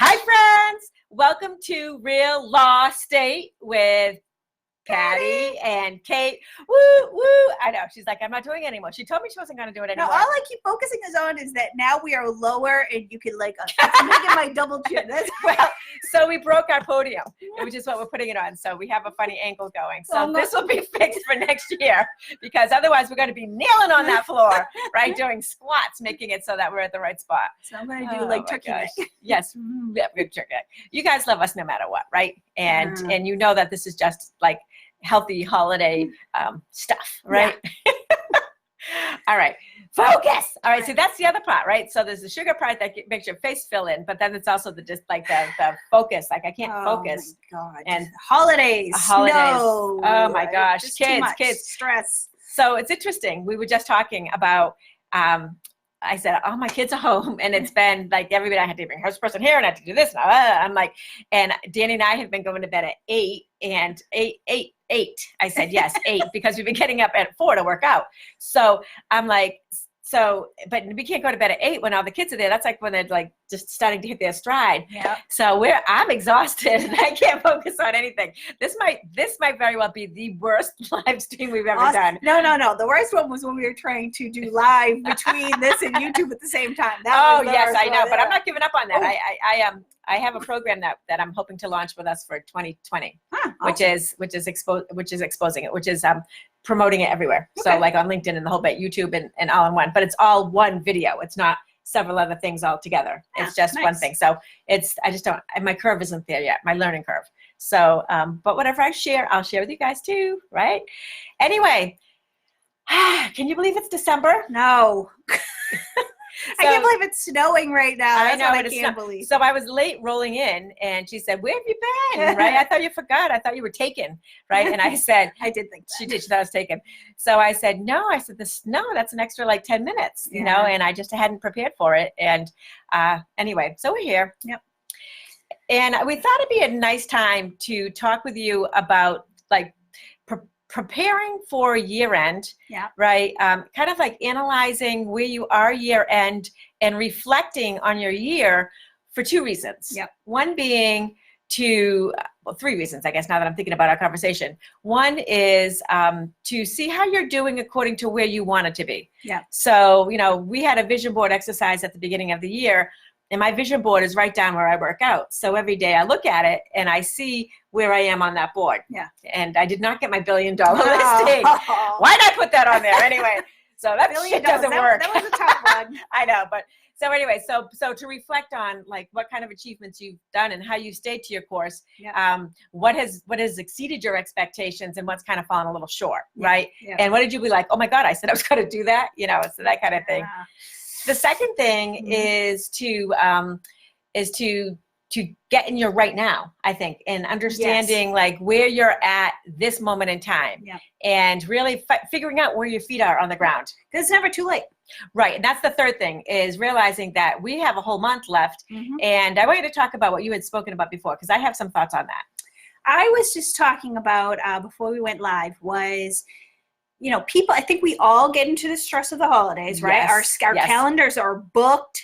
Hi, friends. Welcome to Real Law State with Patti and Kate. Woo, woo. I know. She's like, I'm not doing it anymore. She told me she wasn't going to do it anymore. No, all I keep focusing on is that now we are lower and you can like us. That's making my double chin. Well, so we broke our podium, which is what we're putting it on. So we have a funny angle going. So this will be fixed for next year because otherwise we're going to be kneeling on that floor, right? Doing squats, making it so that we're at the right spot. So I'm going to do like turkey neck. Yes. Turkey neck. You guys love us no matter what, right? And you know that this is just like healthy holiday stuff, right? Yeah. All right, focus. All right, so that's the other part, right? So there's the sugar part that makes your face fill in, but then it's also the focus. Like I can't focus. Oh my God. And holidays. No. Oh my gosh, kids, stress. So it's interesting. We were just talking about. I said, oh, my kids are home. And it's been like everybody, I had to bring her person here and I had to do this. And I'm like, and Danny and I have been going to bed at 8 and 8. I said, yes, 8, because we've been getting up at 4 to work out. So I'm like, but we can't go to bed at 8 when all the kids are there. That's like when they're like just starting to hit their stride. Yeah. So I'm exhausted and I can't focus on anything. This might very well be the worst live stream we've ever done. No. The worst one was when we were trying to do live between this and YouTube at the same time. Yes, I know, but I'm not giving up on that. I have a program that I'm hoping to launch with us for 2020, which is exposing it, which is promoting it everywhere. Okay. So like on LinkedIn and the whole bit, YouTube and all in one, but it's all one video. It's not several other things all together. It's just one thing. So my curve isn't there yet, my learning curve. So, but whatever I share, I'll share with you guys too, right? Anyway, can you believe it's December? No. I can't believe it's snowing right now. That's what I can't believe. So I was late rolling in, and she said, "Where have you been?" Right? I thought you forgot. I thought you were taken, right? And I said, "I did think that." She did. She thought I was taken. So I said, "No." I said, "The snow. That's an extra like 10 minutes, you know." And I just hadn't prepared for it. And anyway, so we're here. Yep. And we thought it'd be a nice time to talk with you about like preparing for year end, right? Kind of like analyzing where you are year end and reflecting on your year for 2 reasons. Yep. One being three reasons, I guess, now that I'm thinking about our conversation. One is to see how you're doing according to where you want it to be. Yeah. So, we had a vision board exercise at the beginning of the year, and my vision board is right down where I work out. So every day I look at it and I see where I am on that board. Yeah. And I did not get my $1 billion listing. Why did I put that on there anyway? So that shit doesn't work. That was a tough one. I know, but so anyway, so to reflect on like what kind of achievements you've done and how you stayed to your course, what has exceeded your expectations and what's kind of fallen a little short, right? Yeah. And what did you be like, oh my God, I said I was going to do that, so that kind of thing. The second thing is to get in your right now, I think, and understanding like where you're at this moment in time, and really figuring out where your feet are on the ground. Because it's never too late. Right, and that's the third thing, is realizing that we have a whole month left, and I want you to talk about what you had spoken about before, because I have some thoughts on that. I was just talking about, before we went live, was people, I think we all get into the stress of the holidays, right? Yes. Our calendars are booked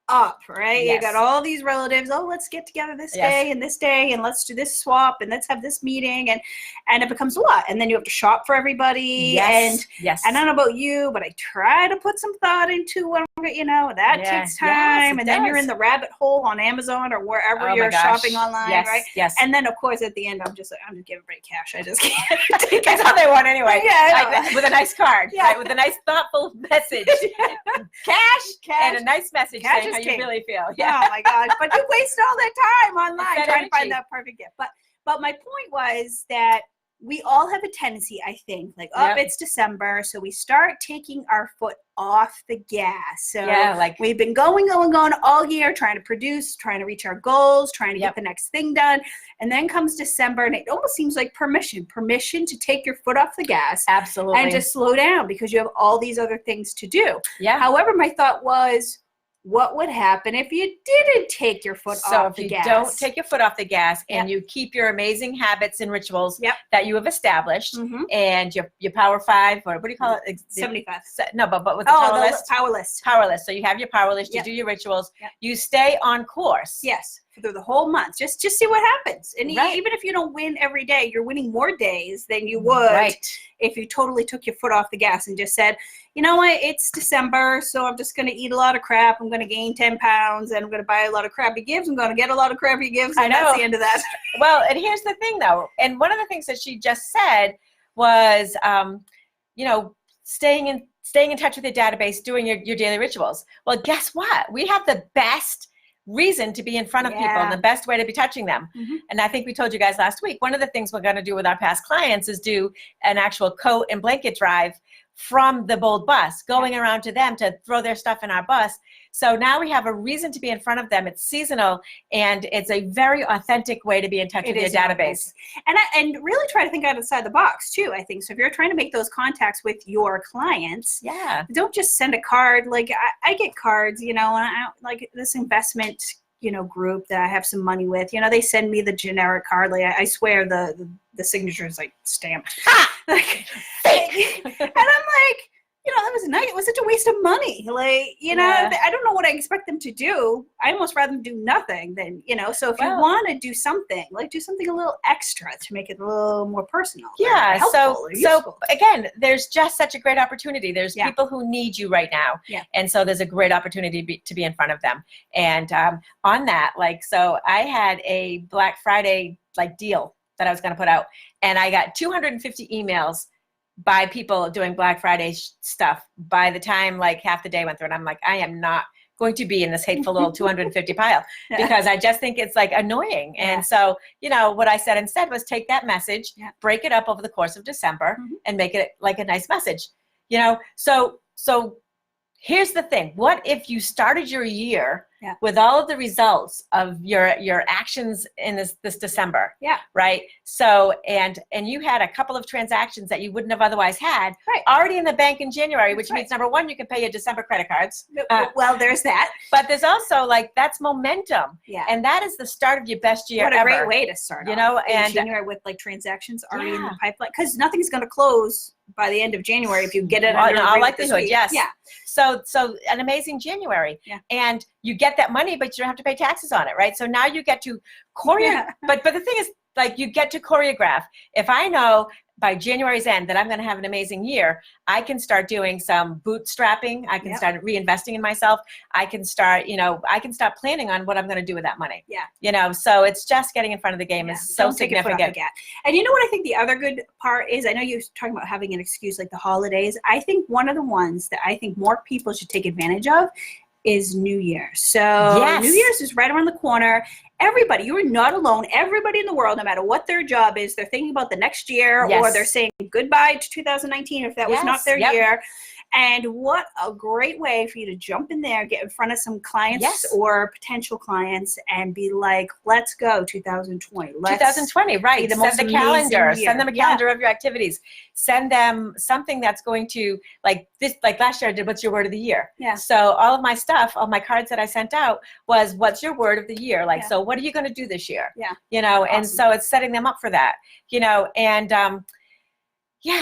up, right? Yes. You got all these relatives, let's get together this day and this day, and let's do this swap, and let's have this meeting, and it becomes a lot. And then you have to shop for everybody. And I don't know about you, but I try to put some thought into what that takes time. And then you're in the rabbit hole on Amazon or wherever you're shopping online, right? Yes. And then of course at the end I'm just giving everybody cash. I just can't take That's all they want anyway. Yeah, with a nice card, right? With a nice thoughtful message. Cash and a nice message saying how you really feel. Yeah. Oh my gosh. But you waste all that time online trying to find that perfect gift. But my point was that we all have a tendency, I think, like, it's December, so we start taking our foot off the gas. So we've been going all year, trying to produce, trying to reach our goals, trying to get the next thing done. And then comes December, and it almost seems like permission to take your foot off the gas. Absolutely. And just slow down because you have all these other things to do. Yeah. However, my thought was, what would happen if you didn't take your foot off the gas? So if you don't take your foot off the gas and you keep your amazing habits and rituals that you have established, and your Power 5, or what do you call it? 75. No, but with the power list? Power list. Power list. So you have your power list, you do your rituals, you stay on course. Yes. through the whole month. Just see what happens. And Right. even if you don't win every day, you're winning more days than you would if you totally took your foot off the gas and just said, you know what, it's December, so I'm just going to eat a lot of crap. I'm going to gain 10 pounds and I'm going to buy a lot of crappy gifts. I'm going to get a lot of crappy gifts. And that's the end of that. Well, and here's the thing though. And one of the things that she just said was, you know, staying in touch with your database, doing your daily rituals. Well, guess what? We have the best reason to be in front of people and the best way to be touching them. And I think we told you guys last week, one of the things we're going to do with our past clients is do an actual coat and blanket drive from the Bold bus, going around to them to throw their stuff in our bus. So now we have a reason to be in front of them. It's seasonal, and it's a very authentic way to be in touch with your database. And really try to think outside the box too, I think. So if you're trying to make those contacts with your clients, don't just send a card. Like I get cards, you know, and I like this investment, you know, group that I have some money with, you know, they send me the generic card. Like I swear the signature is like stamped. Like, and I'm like, you know, that was nice. It was such a waste of money. Like, you know, I don't know what I expect them to do. I almost rather them do nothing than, you know, so if you want to do something, like do something a little extra to make it a little more personal. Yeah. So again, there's just such a great opportunity. There's people who need you right now. And so there's a great opportunity to be in front of them. And on that, like, so I had a Black Friday like deal that I was going to put out, and I got 250 emails by people doing Black Friday stuff by the time like half the day went through. And I'm like, I am not going to be in this hateful little 250 pile because I just think it's like annoying. And so, you know, what I said instead was take that message, break it up over the course of December and make it like a nice message, you know? So here's the thing. What if you started your year with all of the results of your actions in this December? Right. So, and you had a couple of transactions that you wouldn't have otherwise had already in the bank in January, which means number one, you can pay your December credit cards. Well, there's that. But there's also like, that's momentum. And that is the start of your best year ever. What a great way to start, you know, and January with like transactions already in the pipeline, because nothing's going to close by the end of January if you get it under all likelihood. Yeah. So an amazing January, and you get that money, but you don't have to pay taxes on it, right? So now you get to choreograph. But the thing is, like, you get to choreograph. If I know by January's end that I'm going to have an amazing year, I can start doing some bootstrapping. I can start reinvesting in myself. I can start, you know, I can start planning on what I'm going to do with that money. You know, so it's just getting in front of the game is so significant. And you know what I think the other good part is? I know you're talking about having an excuse like the holidays. I think one of the ones that I think more people should take advantage of is New Year's. So New Year's is right around the corner. Everybody, you are not alone. Everybody in the world, no matter what their job is, they're thinking about the next year or they're saying goodbye to 2019 if that was not their year. And what a great way for you to jump in there, get in front of some clients or potential clients and be like, let's go 2020. 2020, right. Send the calendar. Send them a calendar of your activities. Send them something that's going to, like this, like last year I did, what's your word of the year? So all of my stuff, all my cards that I sent out was, what's your word of the year? Like, so what are you going to do this year? You know, and so it's setting them up for that, you know, and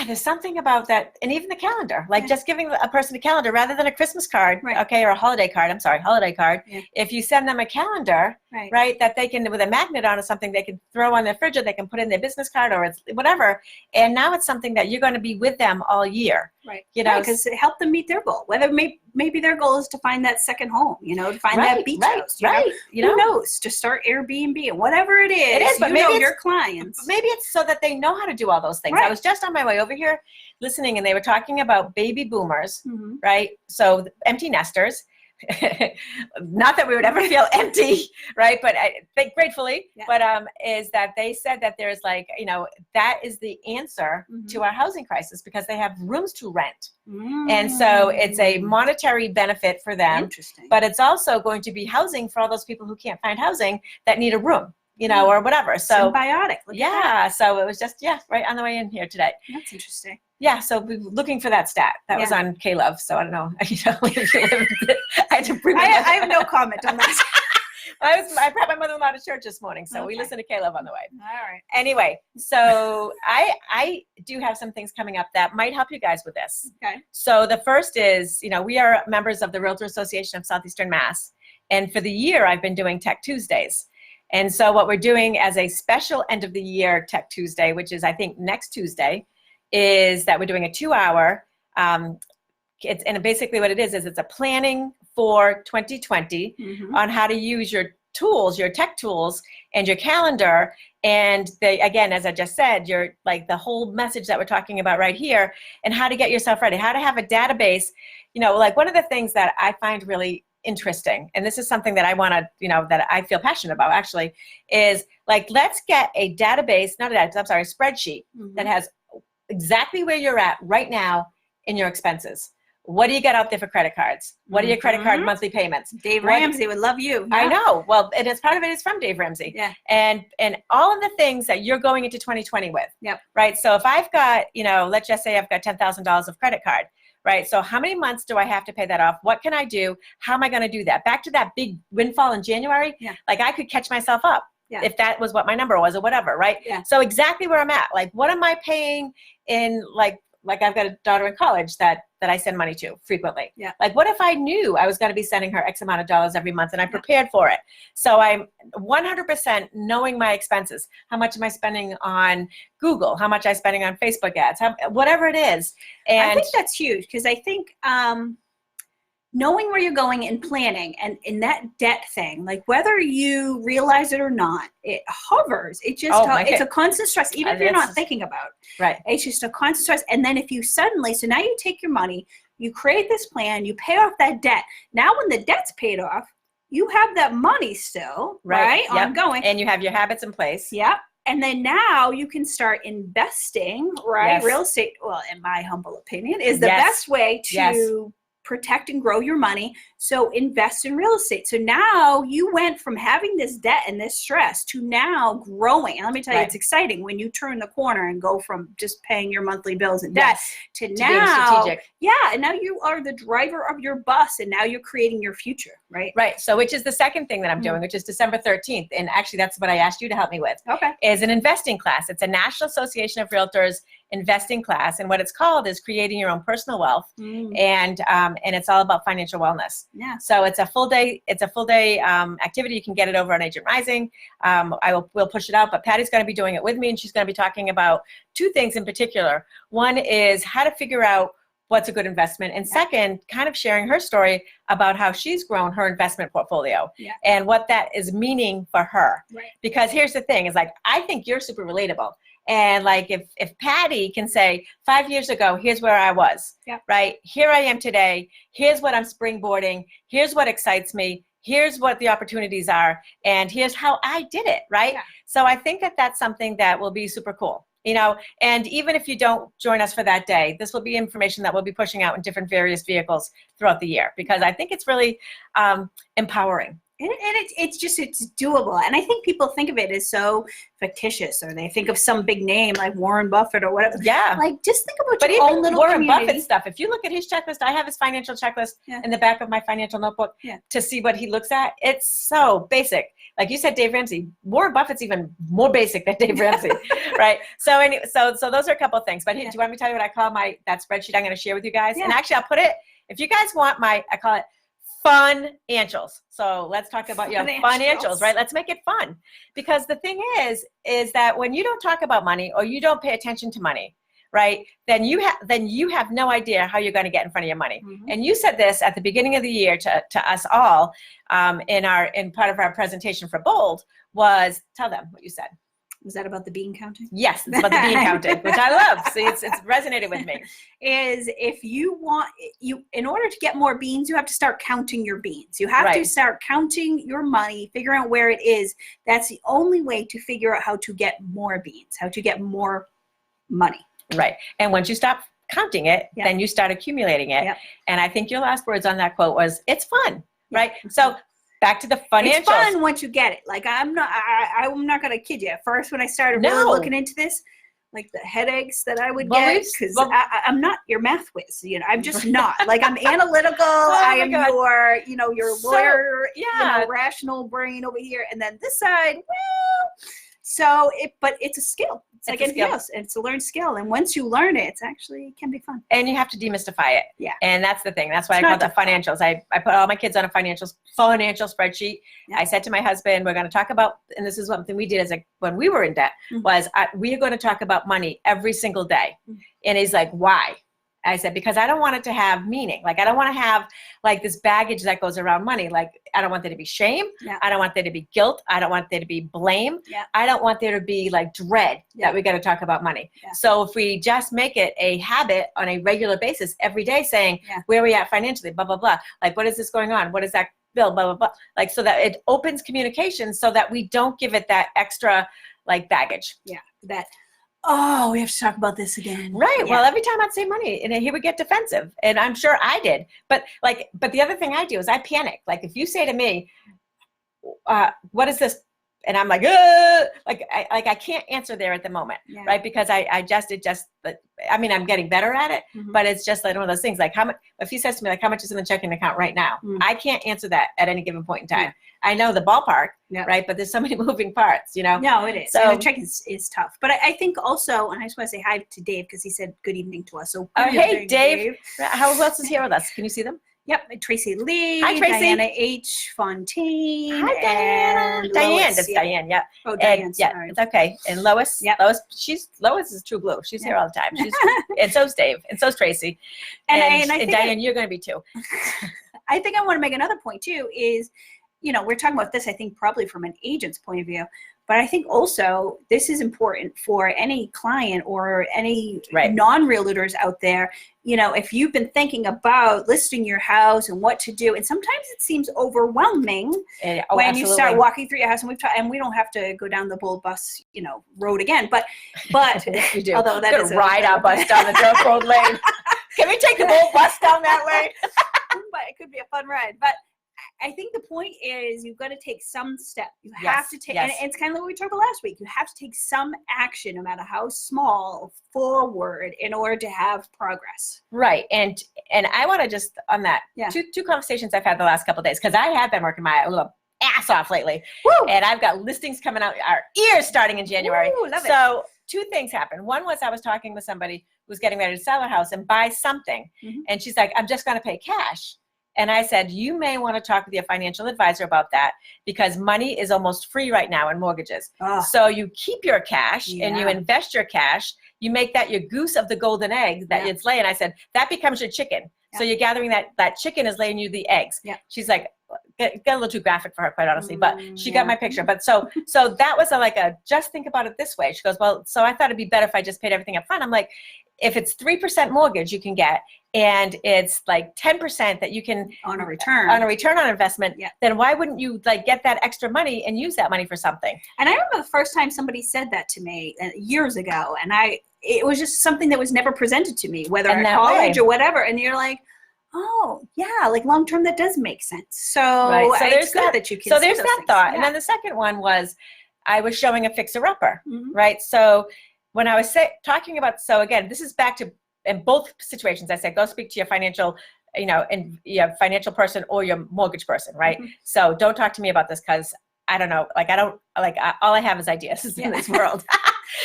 there's something about that. And even the calendar, like just giving a person a calendar rather than a Christmas card, okay, or a holiday card, holiday card. If you send them a calendar, right, that they can, with a magnet on or something, they can throw on their fridge or they can put in their business card or it's whatever. And now it's something that you're going to be with them all year. You know, because it helped them meet their goal. Whether maybe their goal is to find that second home, you know, to find that beach house. You know? Who knows? To start Airbnb and whatever it is. But maybe your clients. Maybe it's so that they know how to do all those things. I was just on my way over here listening, and they were talking about baby boomers, right? So empty nesters. Not that we would ever feel empty, right? But I think gratefully, but is that they said that there's like, you know, that is the answer to our housing crisis because they have rooms to rent. And so it's a monetary benefit for them, but it's also going to be housing for all those people who can't find housing that need a room, you know, or whatever. So symbiotic. So it was just, right on the way in here today. That's interesting. Yeah, so we were looking for that stat. That was on K-Love, so I don't know. You know, I had to bring I have no comment on that. I brought my mother-in-law to church this morning, so we listened to K-Love on the way. All right. Anyway, so I do have some things coming up that might help you guys with this. Okay. So the first is, you know, we are members of the Realtor Association of Southeastern Mass, and for the year I've been doing Tech Tuesdays. And so what we're doing as a special end of the year Tech Tuesday, which is I think next Tuesday, is that we're doing a 2-hour, and basically what it is it's a planning for 2020 on how to use your tools, your tech tools, and your calendar. And again, as I just said, you're like the whole message that we're talking about right here, and how to get yourself ready, how to have a database. Like one of the things that I find really interesting, and this is something that I want to, that I feel passionate about actually, is like, let's get a database, a spreadsheet that has exactly where you're at right now in your expenses. What do you got out there for credit cards? What are your credit card monthly payments? Dave Ramsey would love you. I know. Well, and it's part of it is from Dave Ramsey. Yeah. And all of the things that you're going into 2020 with. Yep. Right. So if I've got, let's just say I've got $10,000 of credit card. Right. So how many months do I have to pay that off? What can I do? How am I going to do that? Back to that big windfall in January. Yeah. Like I could catch myself up. Yeah. If that was what my number was or whatever. Right. Yeah. So exactly where I'm at. Like, what am I paying in like I've got a daughter in college that I send money to frequently. Yeah. Like, what if I knew I was going to be sending her X amount of dollars every month and I prepared for it? So I'm 100% knowing my expenses. How much am I spending on Google? How much am I spending on Facebook ads? Whatever it is. And I think that's huge, because I think knowing where you're going and planning, and in that debt thing, like whether you realize it or not, it hovers. It just it's a constant stress, even if you're not thinking about it. Right. It's just a constant stress. And then if you suddenly, so now you take your money, you create this plan, you pay off that debt. Now when the debt's paid off, you have that money still, right? Yep. Ongoing. And you have your habits in place. Yep. And then now you can start investing, right? Yes. Real estate, well, in my humble opinion, is the best way to protect and grow your money. So invest in real estate. So now you went from having this debt and this stress to now growing. And let me tell you, it's exciting when you turn the corner and go from just paying your monthly bills and debt to now, and now you are the driver of your bus, and now you're creating your future, right? Right. So which is the second thing that I'm doing, which is December 13th. And actually that's what I asked you to help me with. Okay. Is an investing class. It's a National Association of Realtors investing class. And what it's called is Creating Your Own Personal Wealth. And it's all about financial wellness. Yeah. So it's a full day activity. You can get it over on Agent Rising. We'll push it out, but Patty's going to be doing it with me, and she's going to be talking about two things in particular. One is how to figure out what's a good investment, and second, kind of sharing her story about how she's grown her investment portfolio and what that is meaning for her. Right. Because here's the thing, is like, I think you're super relatable. And like, if Patty can say 5 years ago, here's where I was, right? Here I am today. Here's what I'm springboarding. Here's what excites me. Here's what the opportunities are. And here's how I did it, right? Yeah. So I think that that's something that will be super cool. And even if you don't join us for that day, this will be information that we'll be pushing out in different various vehicles throughout the year, because I think it's really empowering. And it's doable. And I think people think of it as so fictitious, or they think of some big name like Warren Buffett or whatever. Yeah. Like, just think about but your own little Warren community. Buffett stuff. If you look at his checklist, I have his financial checklist in the back of my financial notebook to see what he looks at. It's so basic. Like you said, Dave Ramsey. Warren Buffett's even more basic than Dave Ramsey, right? So anyway, so those are a couple of things. But do you want me to tell you what I call that spreadsheet I'm going to share with you guys? And actually, I'll put it, if you guys want I call it financials. So let's talk about your financials, right? Let's make it fun. Because the thing is that when you don't talk about money, or you don't pay attention to money, right, then you have no idea how you're going to get in front of your money. And you said this at the beginning of the year to us all in part of our presentation for Bold, was, tell them what you said. Was that about the bean counting? Yes, it's about the bean counting, which I love. See, it's resonated with me. Is if you in order to get more beans, you have to start counting your beans. You have to start counting your money, figuring out where it is. That's the only way to figure out how to get more beans, how to get more money. Right. And once you stop counting it, then you start accumulating it. Yep. And I think your last words on that quote was, it's fun, right? So back to the financials. It's fun once you get it. Like, I'm not going to kid you. At first, when I started really looking into this, like the headaches that I would get, because I'm not your math whiz. I'm just not. Like, I'm analytical. I am your lawyer, rational brain over here. And then this side, well, So but it's a skill. It's like anything else. It's a learned skill. And once you learn it, it can be fun. And you have to demystify it. Yeah. And that's the thing. That's why I call it financials. I put all my kids on a financial spreadsheet. Yeah. I said to my husband, we're going to talk about, and this is one thing we did as when we were in debt, was we are going to talk about money every single day. And he's like, why? I said, because I don't want it to have meaning. Like, I don't want to have like this baggage that goes around money. Like, I don't want there to be shame. Yeah. I don't want there to be guilt. I don't want there to be blame. Yeah. I don't want there to be like dread that we got to talk about money. Yeah. So if we just make it a habit on a regular basis every day saying, where are we at financially, blah, blah, blah. Like, what is this going on? What is that bill, blah, blah, blah. Like, so that it opens communication so that we don't give it that extra like baggage. Yeah, that, oh, we have to talk about this again. Right. Yeah. Well, every time I'd say money, and he would get defensive, and I'm sure I did. But the other thing I do is I panic. Like, if you say to me, "What is this?" and I'm like, I can't answer there at the moment, right? Because I mean, I'm getting better at it, but it's just like one of those things. Like, how much? If he says to me, like, how much is in the checking account right now? I can't answer that at any given point in time. I know the ballpark, right? But there's so many moving parts, you know? No, it is. So and the check is tough. But I think also, and I just want to say hi to Dave because he said good evening to us. So hey, Dave. Who else is here with us? Can you see them? Yep, Tracy Lee. Hi, Tracy. Diana H. Fontaine. Hi, Diana. Diane. It's Diane. Yeah. Oh, Diane. Yeah, it's okay. And Lois. Yeah. Lois is true blue. She's here all the time. And so's Dave. And so's Tracy. And Diane, you're going to be too. I think I want to make another point too. Is we're talking about this. I think probably from an agent's point of view. But I think also this is important for any client or any non-realtors out there. If you've been thinking about listing your house and what to do, and sometimes it seems overwhelming when you start walking through your house. And we don't have to go down the Bold Bus, road again. But you do. Although that is ride our bus down the dirt road lane. Can we take the Bold Bus down that way? But it could be a fun ride. But I think the point is you've got to take some step. You have to take, and it's kind of like what we talked about last week. You have to take some action, no matter how small, forward in order to have progress. Right. And I want to just on that two conversations I've had the last couple of days, because I have been working my little ass off lately. Woo! And I've got listings coming out our ears starting in January. Woo, love it. So two things happened. One was I was talking with somebody who was getting ready to sell her house and buy something. And she's like, I'm just going to pay cash. And I said, you may want to talk with your financial advisor about that because money is almost free right now in mortgages. Oh. So you keep your cash and you invest your cash. You make that your goose of the golden egg that it's laying. I said, that becomes your chicken. Yeah. So you're gathering that chicken is laying you the eggs. Yeah. She's like, got a little too graphic for her, quite honestly, but she got my picture. But so that was just think about it this way. She goes, well, so I thought it'd be better if I just paid everything up front. I'm like, if it's 3% mortgage you can get, and it's like 10% that you can on a return on investment, then why wouldn't you get that extra money and use that money for something? And I remember the first time somebody said that to me years ago, and it was just something that was never presented to me, whether in college or whatever. And you're like, oh yeah, like long term that does make sense. So there's that you can. So there's that thought, and then the second one was I was showing a fixer-upper, right? So when I was talking about, so again, this is back to, in both situations, I said, go speak to your financial, and your financial person or your mortgage person, right? So don't talk to me about this because I don't know, all I have is ideas in this world.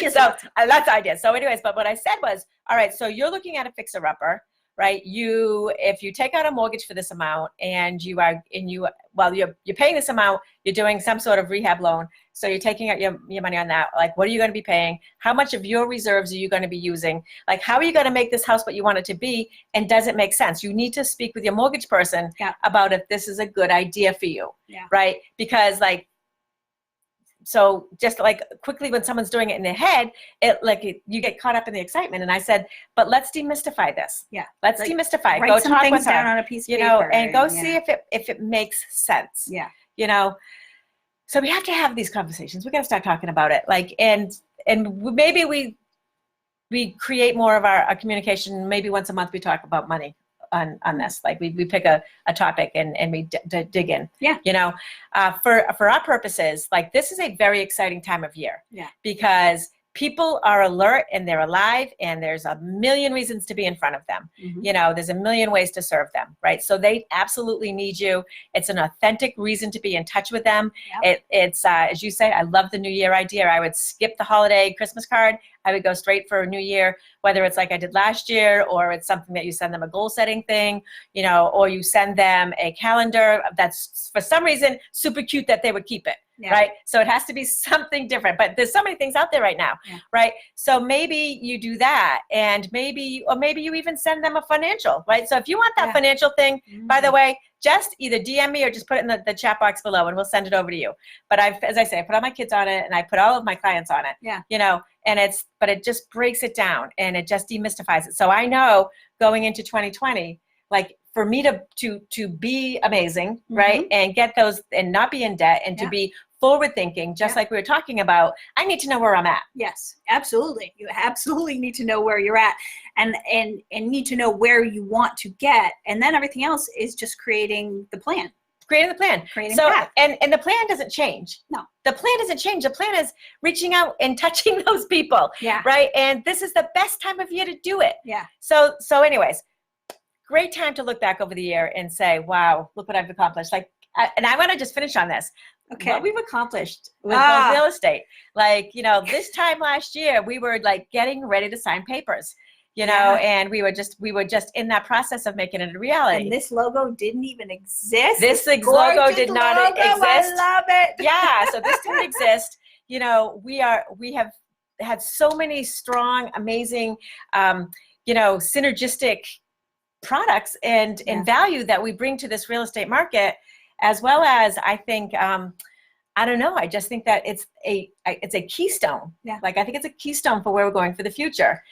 So that's ideas. So anyways, but what I said was, all right, so you're looking at a fixer-upper, right? If you take out a mortgage for this amount and you're paying this amount, you're doing some sort of rehab loan. So you're taking out your money on that. Like, what are you going to be paying? How much of your reserves are you going to be using? Like, how are you going to make this house what you want it to be? And does it make sense? You need to speak with your mortgage person about if this is a good idea for you, right? Because so just quickly when someone's doing it in their head, you get caught up in the excitement. And I said, but let's demystify this. Yeah. Let's demystify it. Go talk with her, down on a piece of paper, and go see if it makes sense. Yeah. So we have to have these conversations. We got to start talking about it. And maybe we create more of our communication. Maybe once a month we talk about money on this. Like we pick a topic and we dig in. Yeah. For our purposes, this is a very exciting time of year. Yeah. Because people are alert and they're alive, and there's a million reasons to be in front of them. You know, there's a million ways to serve them, right? So they absolutely need you. It's an authentic reason to be in touch with them. It's as you say, I love the New Year idea. I would skip the holiday Christmas card. I would go straight for a New Year, whether it's like I did last year, or it's something that you send them a goal setting thing, you know, or you send them a calendar that's for some reason super cute that they would keep it. Right. So it has to be something different, but there's so many things out there right now. Right. So maybe you do that, and maybe you even send them a financial, right? So if you want that financial thing, by the way, just either DM me or just put it in the chat box below and we'll send it over to you. But as I say, I put all my kids on it and I put all of my clients on it, you know, and but it just breaks it down and it just demystifies it. So I know going into 2020, like, for me to be amazing, right, and get those and not be in debt, and to be forward thinking, just like we were talking about, I need to know where I'm at. Yes, absolutely. You absolutely need to know where you're at, and need to know where you want to get, and then everything else is just creating the plan. Creating the plan. And the plan doesn't change. No. The plan doesn't change. The plan is reaching out and touching those people. Right. And this is the best time of year to do it. So anyways, great time to look back over the year and say, wow, look what I've accomplished. Like, and I want to just finish on this. Okay. What we've accomplished with real estate. Like, you know, this time last year, we were like getting ready to sign papers, you know, and we were just in that process of making it a reality. And this logo didn't even exist. This logo did not exist. I love it. Yeah. So this didn't exist. You know, we have had so many strong, amazing, you know, synergistic products and value that we bring to this real estate market, as well as I think, I don't know, I just think that it's a keystone. Like, I think it's a keystone for where we're going for the future.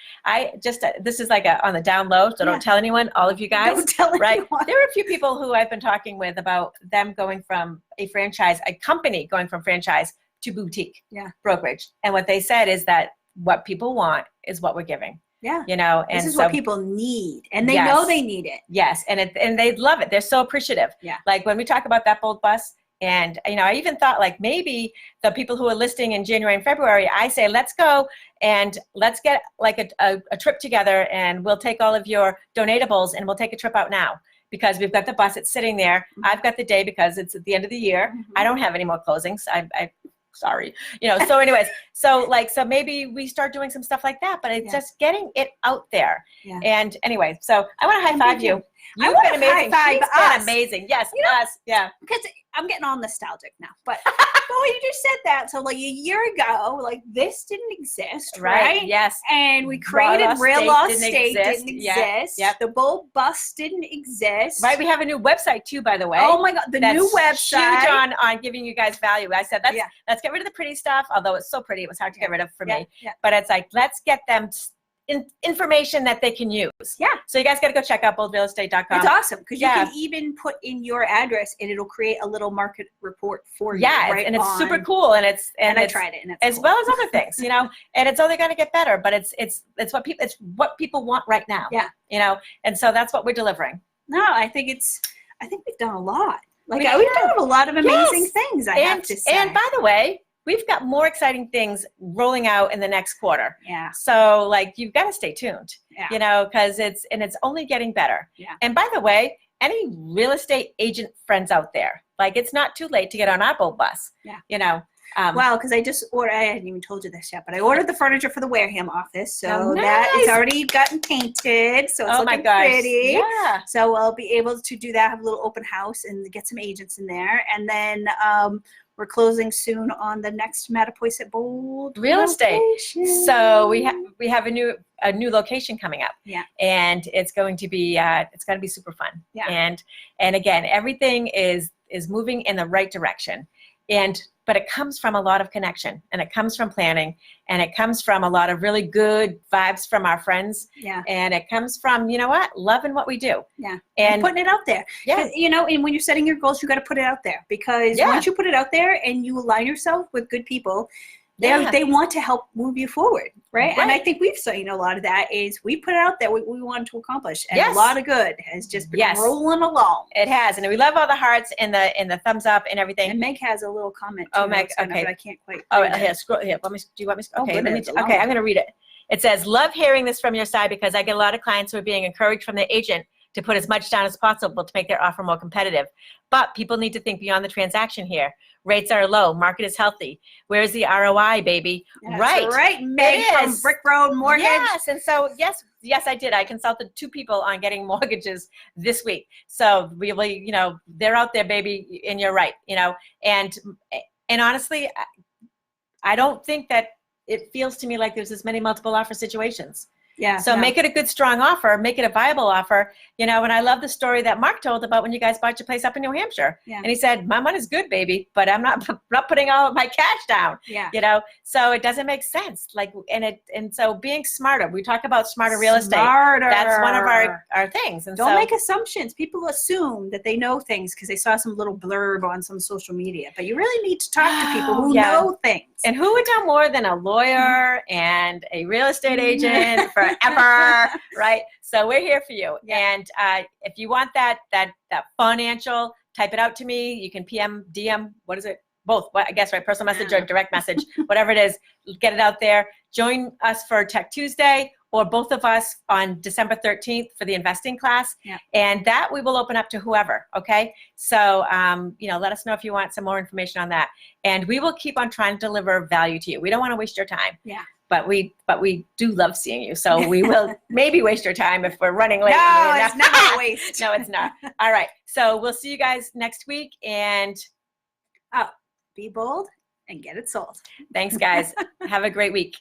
This is like on the down low, so don't tell anyone, all of you guys. Don't tell anyone. There are a few people who I've been talking with about them going from a company going from franchise to boutique brokerage. And what they said is that what people want is what we're giving. You know, and this is what people need, and they know they need it. Yes, and they love it. They're so appreciative. Like when we talk about that bold bus, and you know, I even thought like maybe the people who are listing in January and February, I say let's go and let's get like a trip together, and we'll take all of your donatables and we'll take a trip out now, because we've got the bus. It's sitting there. I've got the day because it's at the end of the year. I don't have any more closings. I sorry, you know, so anyways, so maybe we start doing some stuff like that, but it's just getting it out there. And anyway, so I want to high five you. You've been amazing. She's been amazing. Yes, you know, us. Yeah. Because I'm getting all nostalgic now, but when you just said that, so like a year ago, like this didn't exist, right? Yes. And we created ReaLAWstate didn't exist. Yep. The Bold Bus didn't exist. Right. We have a new website too, by the way. Oh my God, the new website. Huge on giving you guys value. I said let's get rid of the pretty stuff, although it's so pretty, it was hard to get rid of for me. But it's like, let's get them information that they can use. So you guys got to go check out boldrealestate.com. It's awesome because you can even put in your address and it'll create a little market report for you. And it's super cool, and I tried it, and it's as cool. well as other things, you know. And it's only going to get better, but it's what people want right now. You know, and so that's what we're delivering. No, I think we've done a lot. Like we've done a lot of amazing things. I have to say. And by the way, we've got more exciting things rolling out in the next quarter. So like, you've got to stay tuned, you know, because it's only getting better. And by the way, any real estate agent friends out there, like, it's not too late to get on our Bold Bus, you know. Well, because I hadn't even told you this yet, but I ordered the furniture for the Wareham office. So that is already gotten painted. So it's looking pretty. So I'll be able to do that, have a little open house and get some agents in there. And then, we're closing soon on the next Mattapoisett Bold Real Estate. So we have a new location coming up. And it's going to be super fun. And again, everything is moving in the right direction. But it comes from a lot of connection, and it comes from planning, and it comes from a lot of really good vibes from our friends. And it comes from, you know what, loving what we do. And putting it out there. You know, and when you're setting your goals, you got to put it out there, because once you put it out there and you align yourself with good people, They want to help move you forward, right? Right. And I think we've seen a lot of that is we put out there what we wanted to accomplish, and a lot of good has just been rolling along. It has, and we love all the hearts and the thumbs up and everything. And Meg has a little comment. Oh, Meg, okay. But I can't quite. Oh, here, scroll here. Do you want me? Okay, okay, I'm going to read it. It says, "Love hearing this from your side because I get a lot of clients who are being encouraged from their agent to put as much down as possible to make their offer more competitive. But people need to think beyond the transaction here. Rates are low. Market is healthy. Where's the ROI, baby?" That's right. Right, Meg from Brick Road Mortgage. Yes, and so, yes, I did. I consulted 2 people on getting mortgages this week. So really, they're out there, baby, and you're right, and honestly, I don't think that it feels to me like there's as many multiple offer situations. Yeah. So make it a good, strong offer, make it a viable offer, and I love the story that Mark told about when you guys bought your place up in New Hampshire. Yeah. And he said, my money's good, baby, but I'm not putting all of my cash down. Yeah. So it doesn't make sense. And so being smarter, we talk about smarter real estate. Smarter. That's one of our things. And don't make assumptions. People assume that they know things because they saw some little blurb on some social media, but you really need to talk to people who know things. And who would know more than a lawyer and a real estate agent forever, right? So we're here for you. Yeah. And if you want that financial, type it out to me. You can PM, DM, what is it? Both, I guess, right? Personal message or direct message, whatever it is, get it out there. Join us for Tech Tuesday or both of us on December 13th for the investing class. Yeah. And that we will open up to whoever, okay? So, let us know if you want some more information on that. And we will keep on trying to deliver value to you. We don't want to waste your time. Yeah. But we do love seeing you. So we will maybe waste your time if we're running late. No, it's not a waste. No, it's not. All right. So we'll see you guys next week. And be bold and get it sold. Thanks, guys. Have a great week.